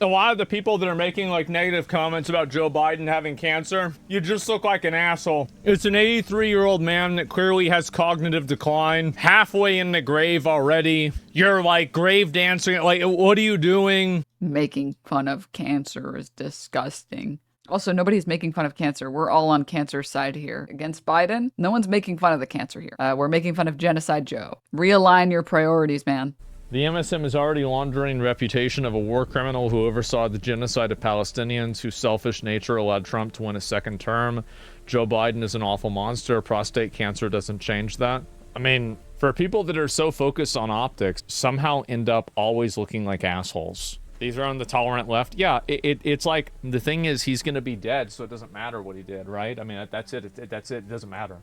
A lot of the people that are making like negative comments about Joe Biden having cancer, you just look like an asshole. It's an 83-year-old man that clearly has cognitive decline, halfway in the grave already. You're like grave dancing. Like, what are you doing? Making fun of cancer is disgusting. Also, nobody's making fun of cancer. We're all on cancer's side here. Against Biden, no one's making fun of the cancer here. We're making fun of Genocide Joe. Realign your priorities, man. The MSM is already laundering the reputation of a war criminal who oversaw the genocide of Palestinians, whose selfish nature allowed Trump to win a second term. Joe Biden is an awful monster. Prostate cancer doesn't change that. I mean, for people that are so focused on optics, somehow end up always looking like assholes. These are on the tolerant left. Yeah, it's like, the thing is, he's going to be dead, so it doesn't matter what he did, right? I mean, that's it. That's it. It doesn't matter.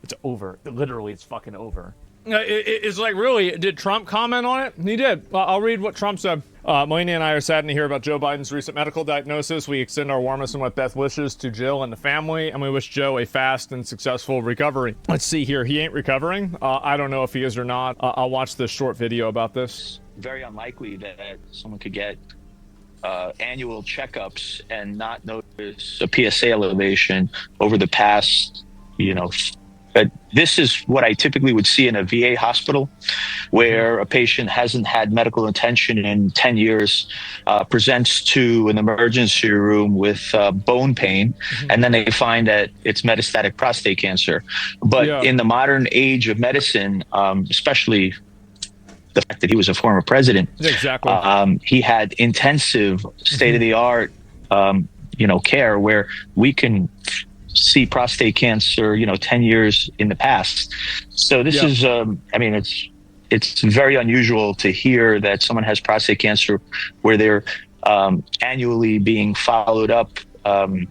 It's over. Literally, it's fucking over. It's like, really, did Trump comment on it? He did. I'll read what Trump said. Melania and I are saddened to hear about Joe Biden's recent medical diagnosis. We extend our warmest and best wishes to Jill and the family, and we wish Joe a fast and successful recovery. Let's see here. He ain't recovering. I don't know if he is or not. I'll watch this short video about this. Very unlikely that someone could get annual checkups and not notice a PSA elevation over the past, but this is what I typically would see in a VA hospital, where a patient hasn't had medical attention in 10 years, presents to an emergency room with bone pain, and then they find that it's metastatic prostate cancer. But in the modern age of medicine, especially the fact that he was a former president, he had intensive, state-of-the-art, care where we can see prostate cancer, 10 years in the past. So this is, it's very unusual to hear that someone has prostate cancer where they're annually being followed up. And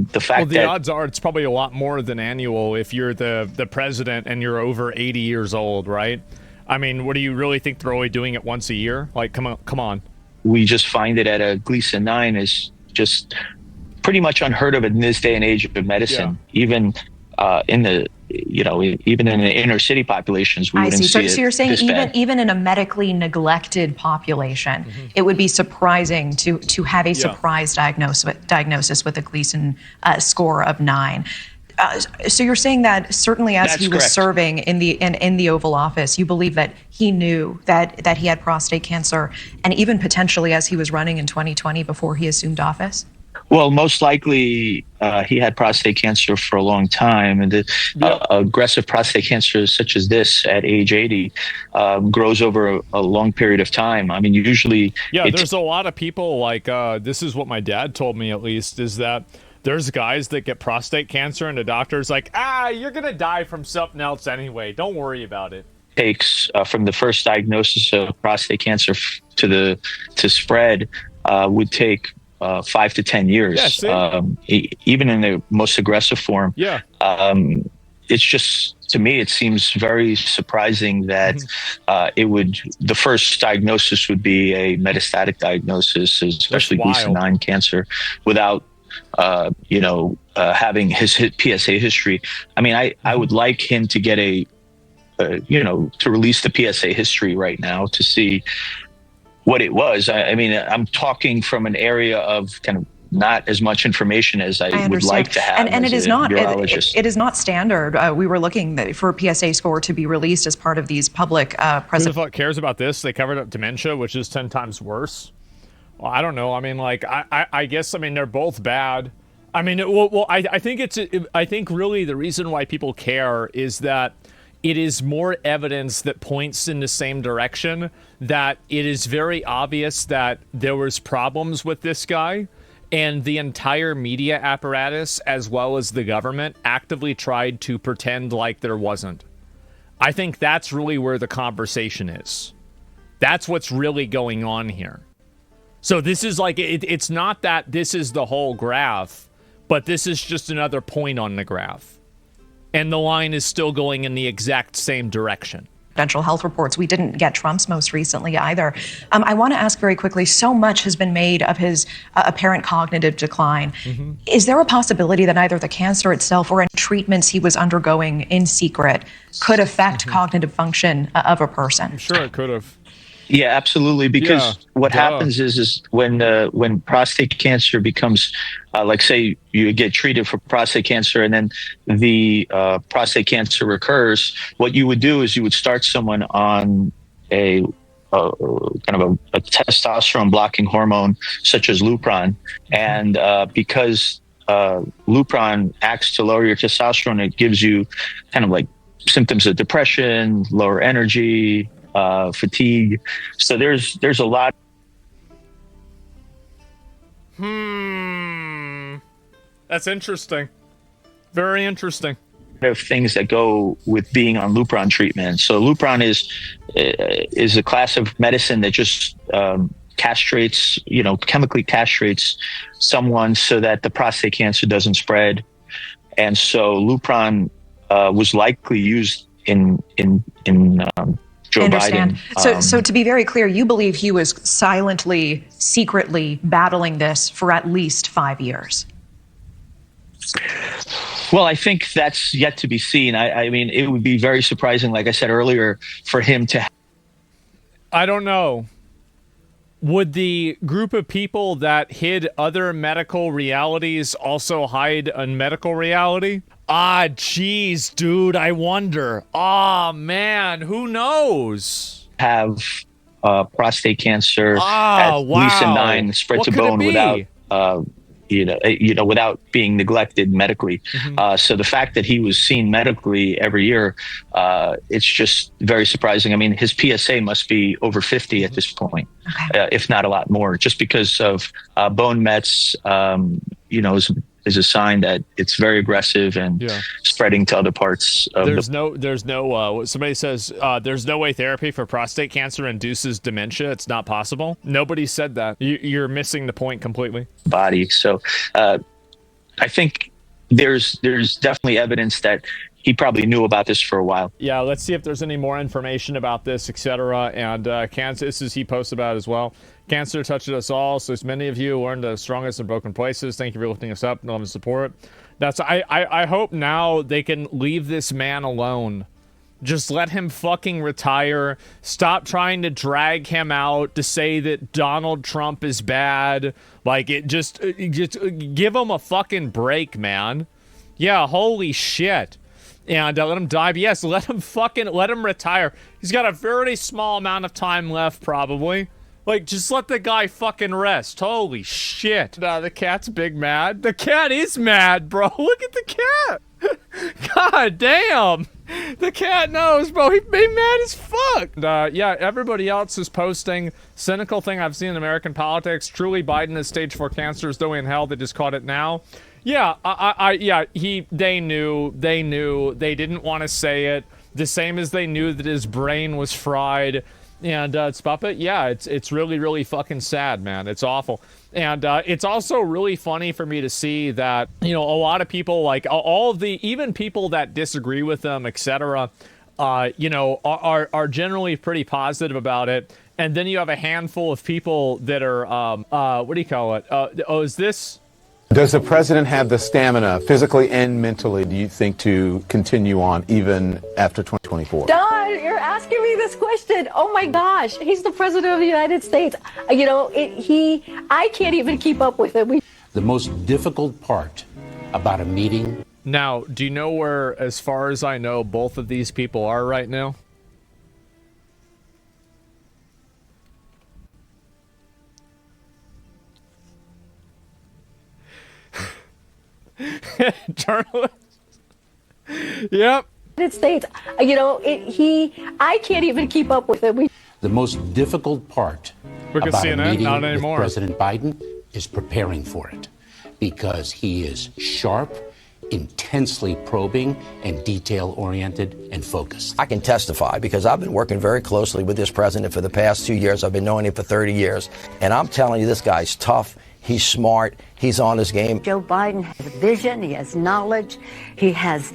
the fact the odds are it's probably a lot more than annual if you're the president and you're over 80 years old, right? I mean, what do you really think they're only doing it once a year? Like, come on. We just find it at a Gleason 9 is just pretty much unheard of in this day and age of medicine. Even in the even in the inner city populations, we wouldn't see it. So you're saying even in a medically neglected population, it would be surprising to have a surprise diagnosis with a Gleason score of 9. So you're saying that certainly as he was serving in the Oval Office, you believe that he knew that he had prostate cancer, and even potentially as he was running in 2020 before he assumed office? Well, most likely he had prostate cancer for a long time, and aggressive prostate cancer such as this at age 80 grows over a long period of time. I mean, usually... Yeah, there's a lot of people like, this is what my dad told me at least, is that there's guys that get prostate cancer and the doctor's like, you're going to die from something else anyway. Don't worry about it. Takes from the first diagnosis of prostate cancer to spread would take 5 to 10 years, even in the most aggressive form. It's just, to me, it seems very surprising that the first diagnosis would be a metastatic diagnosis, especially Gleason 9 cancer, without having his PSA history. I mean, I would like him to get to release the PSA history right now to see what it was. I mean, I'm talking from an area of kind of not as much information as I would like to have. And it is not. It is not standard. We were looking for a PSA score to be released as part of these public. Who the fuck cares about this? They covered up dementia, which is 10 times worse. Well, I don't know. I mean, like, I guess. I mean, they're both bad. I mean, I think really the reason why people care is that it is more evidence that points in the same direction, that it is very obvious that there was problems with this guy, and the entire media apparatus, as well as the government, actively tried to pretend like there wasn't. I think that's really where the conversation is. That's what's really going on here. So this is like, it's not that this is the whole graph, but this is just another point on the graph. And the line is still going in the exact same direction. Potential health reports. We didn't get Trump's most recently either. I want to ask very quickly, so much has been made of his apparent cognitive decline. Is there a possibility that either the cancer itself or treatments he was undergoing in secret could affect cognitive function of a person? I'm sure it could have. Yeah, absolutely. Because what happens is when prostate cancer becomes, like, say you get treated for prostate cancer and then the prostate cancer recurs, what you would do is you would start someone on a kind of a testosterone blocking hormone such as Lupron, and because Lupron acts to lower your testosterone, it gives you kind of like symptoms of depression, lower energy, fatigue. So there's a lot. That's interesting. Very interesting. Of things that go with being on Lupron treatment. So Lupron is a class of medicine that just castrates, chemically castrates someone so that the prostate cancer doesn't spread. And so Lupron was likely used in Joe Biden. So to be very clear, you believe he was silently, secretly battling this for at least 5 years? Well, I think that's yet to be seen. I mean, it would be very surprising, like I said earlier, for him to... I don't know. Would the group of people that hid other medical realities also hide a medical reality? Ah, jeez, dude, I wonder. Ah, man, who knows? Have prostate cancer at least 9 spread to bone without... without being neglected medically. So the fact that he was seen medically every year, it's just very surprising. I mean, his PSA must be over 50 at this point, if not a lot more, just because of bone mets, is a sign that it's very aggressive and spreading to other parts of somebody says there's no way therapy for prostate cancer induces dementia. It's not possible. Nobody said that. You're missing the point completely. Body. So I think there's definitely evidence that he probably knew about this for a while. Yeah, let's see if there's any more information about this, etc. And cancer, this is he posts about as well. Cancer touches us all, so as many of you learn the strongest in broken places. Thank you for lifting us up and love and support. I hope now they can leave this man alone. Just let him fucking retire. Stop trying to drag him out to say that Donald Trump is bad. Like, just give him a fucking break, man. Yeah, holy shit. And let him die. But yes, let him retire. He's got a very small amount of time left, probably. Like, just let the guy fucking rest. Holy shit. The cat's big mad. The cat is mad, bro. Look at the cat. God damn. The cat knows, bro. He made mad as fuck. Yeah, everybody else is posting. Cynical thing I've seen in American politics. Truly, Biden is stage 4 cancer is doing in hell. They just caught it now. Yeah, they knew. They didn't want to say it. The same as they knew that his brain was fried. And it's Puppet. Yeah, it's really, really fucking sad, man. It's awful. And it's also really funny for me to see that, a lot of people, like all of the, even people that disagree with them, etc., are generally pretty positive about it. And then you have a handful of people that are, what do you call it? Is this... Does the president have the stamina, physically and mentally, do you think, to continue on even after 2024? Don, you're asking me this question. Oh my gosh, he's the president of the United States. I can't even keep up with him. The most difficult part about a meeting. Now, do you know where, as far as I know, both of these people are right now? Journalist. Yep. United States. I can't even keep up with him. The most difficult part about CNN, a meeting not with anymore. President Biden is preparing for it, because he is sharp, intensely probing, and detail-oriented and focused. I can testify because I've been working very closely with this president for the past 2 years. I've been knowing him for 30 years. And I'm telling you, this guy's tough. He's smart. He's on his game. Joe Biden has a vision. He has knowledge. He has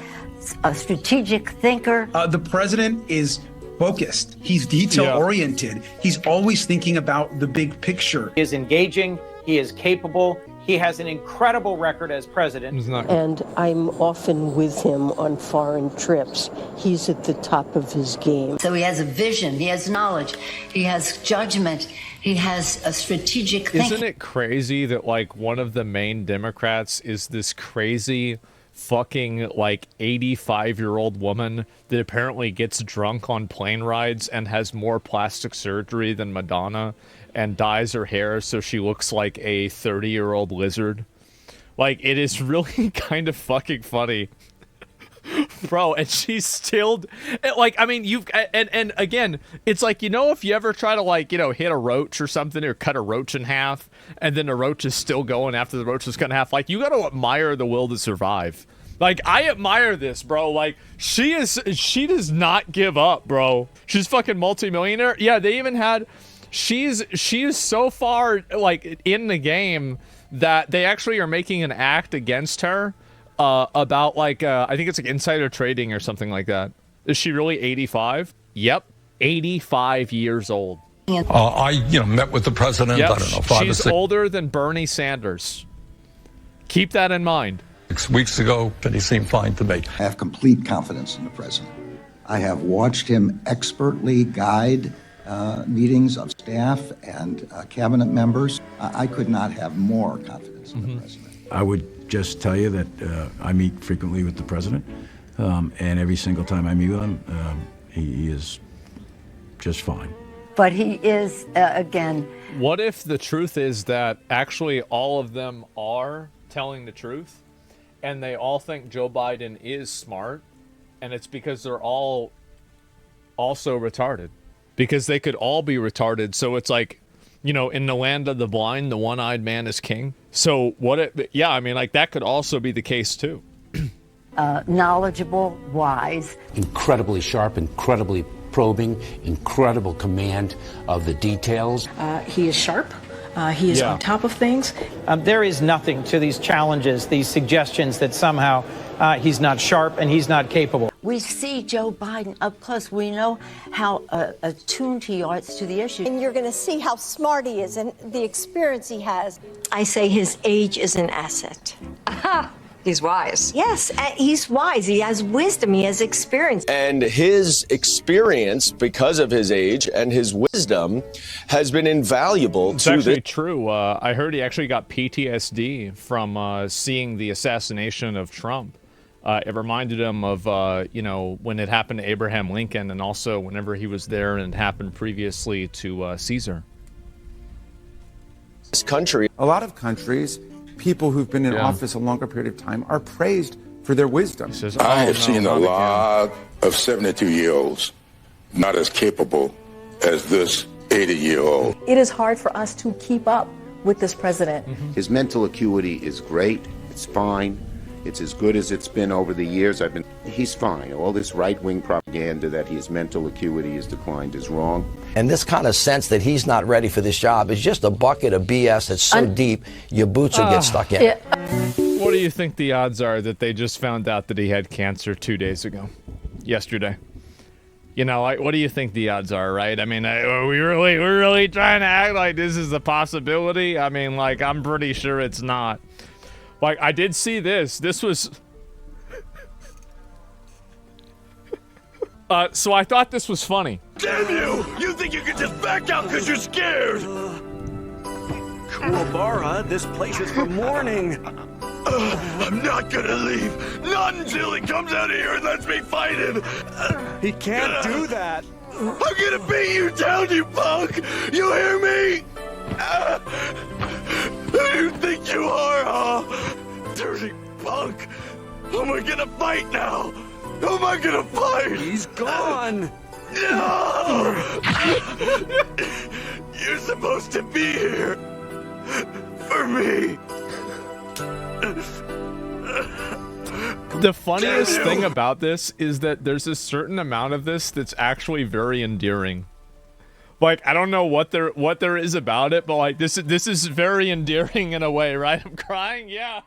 a strategic thinker. The president is focused. He's detail-oriented. He's always thinking about the big picture. He is engaging He is capable. He has an incredible record as president. And I'm often with him on foreign trips. He's at the top of his game. So he has a vision, he has knowledge, he has judgment, he has a strategic thinking. Isn't it crazy that, like, one of the main Democrats is this crazy fucking, like, 85-year-old woman that apparently gets drunk on plane rides and has more plastic surgery than Madonna and dyes her hair so she looks like a 30-year-old lizard? Like, it is really kind of fucking funny. Bro, and she's still, like, I mean, and again, it's like, you know, if you ever try to, like, you know, hit a roach or something, or cut a roach in half, and then the roach is still going after the roach is cut in half, like, you gotta admire the will to survive. Like, I admire this, bro. Like, she does not give up, bro. She's fucking multimillionaire. Yeah, they even had, she's so far, like, in the game that they actually are making an act against her about, like, I think it's like insider trading or something like that. Is she really 85? Yep, 85 years old. I met with the president. Yep. I don't know, 5 or 6 She's older than Bernie Sanders. Keep that in mind. 6 weeks ago, and he seemed fine to me. I have complete confidence in the president. I have watched him expertly guide meetings of staff and cabinet members. I could not have more confidence in the president. I would just tell you that I meet frequently with the president, and every single time I meet with him, he is just fine. But he is, again... What if the truth is that actually all of them are telling the truth, and they all think Joe Biden is smart, and it's because they're all also retarded? Because they could all be retarded, so it's like, you know, in the land of the blind, the one-eyed man is king. So yeah, I mean, like, that could also be the case too. Knowledgeable, wise. Incredibly sharp, incredibly probing, incredible command of the details. He is sharp. He is on top of things. There is nothing to these challenges, these suggestions that somehow he's not sharp and he's not capable. We see Joe Biden up close. We know how attuned he is to the issue. And you're going to see how smart he is and the experience he has. I say his age is an asset. He's wise. Yes, he's wise. He has wisdom. He has experience. And his experience, because of his age and his wisdom, has been invaluable It's to actually true. I heard he actually got PTSD from seeing the assassination of Trump. It reminded him of, you know, when it happened to Abraham Lincoln, and also whenever he was there and it happened previously to Caesar. this country. A lot of countries, people who've been in office a longer period of time are praised for their wisdom. I have seen a lot of 72-year-olds not as capable as this 80-year-old. It is hard for us to keep up with this president. His mental acuity is great. It's fine. It's as good as it's been over the years. He's fine. All this right-wing propaganda that his mental acuity has declined is wrong. And this kind of sense that he's not ready for this job is just a bucket of BS that's so deep, your boots will get stuck in it. What do you think the odds are that they just found out that he had cancer 2 days ago? Yesterday. You know, like, what do you think the odds are, right? I mean, we're really trying to act like this is a possibility? I mean, like, I'm pretty sure it's not. Like, I did see this. This was... so I thought this was funny. Damn you! You think you can just back out because you're scared? Kuwabara, this place is for mourning. I'm not gonna leave. Not until he comes out of here and lets me fight him. He can't do that. I'm gonna beat you down, you punk! You hear me? Who do you think you are, huh? Dirty punk! Who am I gonna fight now? Who am I gonna fight? He's gone! No! You're supposed to be here for me. The funniest thing about this is that there's a certain amount of this that's actually very endearing. Like, I don't know what there is about it, but like this is very endearing in a way, right? I'm crying, yeah.